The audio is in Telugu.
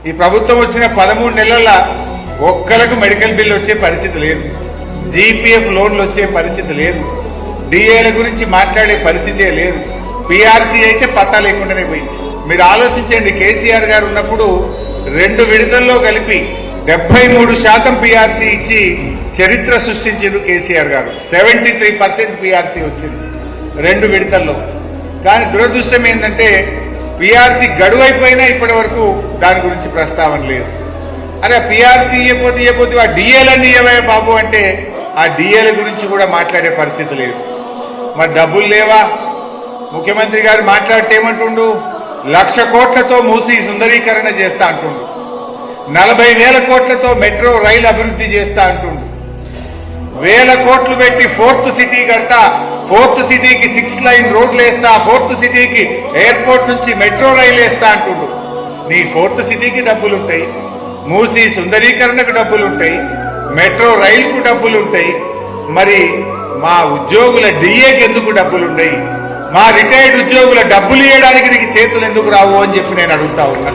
ఈ ప్రభుత్వం వచ్చిన 13 నెలల ఒక్కలకు మెడికల్ బిల్ వచ్చే పరిస్థితి లేదు, జీపీఎఫ్ లోన్లు వచ్చే పరిస్థితి లేదు, డిఏల గురించి మాట్లాడే పరిస్థితే లేదు, పీఆర్సీ అయితే పత్తా లేకుండానే పోయింది. మీరు ఆలోచించండి, కేసీఆర్ గారు ఉన్నప్పుడు 2 విడతల్లో కలిపి 73% పీఆర్సీ ఇచ్చి చరిత్ర సృష్టించారు కేసీఆర్ గారు. 73% పీఆర్సీ వచ్చింది 2 విడతల్లో. కానీ దురదృష్టం ఏంటంటే పీఆర్సీ గడువైపోయినా ఇప్పటి వరకు దాని గురించి ప్రస్తావన లేదు. అరే పీఆర్సీ ఇవ్వకపోతే ఆ డిఏలన్నీ ఇవ్వే బాబు అంటే ఆ డిఏల గురించి కూడా మాట్లాడే పరిస్థితి లేదు. మరి డబ్బులు లేవా? ముఖ్యమంత్రి గారు మాట్లాడితే ఏమంటుండు, 1,00,000 కోట్లతో మూసి సుందరీకరణ చేస్తా అంటుండు, 40,000 కోట్లతో మెట్రో రైలు అభివృద్ధి చేస్తా అంటుండు, 1,000 కోట్లు పెట్టి 4th సిటీ కడతా, 4th సిటీకి 6 లైన్ రోడ్లు వేస్తా, 4th సిటీకి ఎయిర్పోర్ట్ నుంచి మెట్రో రైలు వేస్తా అంటుండు. నీ 4th సిటీకి డబ్బులుంటాయి, మూసి సుందరీకరణకు డబ్బులుంటాయి, మెట్రో రైలుకు డబ్బులుంటాయి, మరి మా ఉద్యోగుల డిఏకి ఎందుకు డబ్బులుంటాయి? మా రిటైర్డ్ ఉద్యోగుల డబ్బులు ఇవ్వడానికి నీకు చేతులు ఎందుకు రావు అని చెప్పి నేను అడుగుతా ఉన్నా.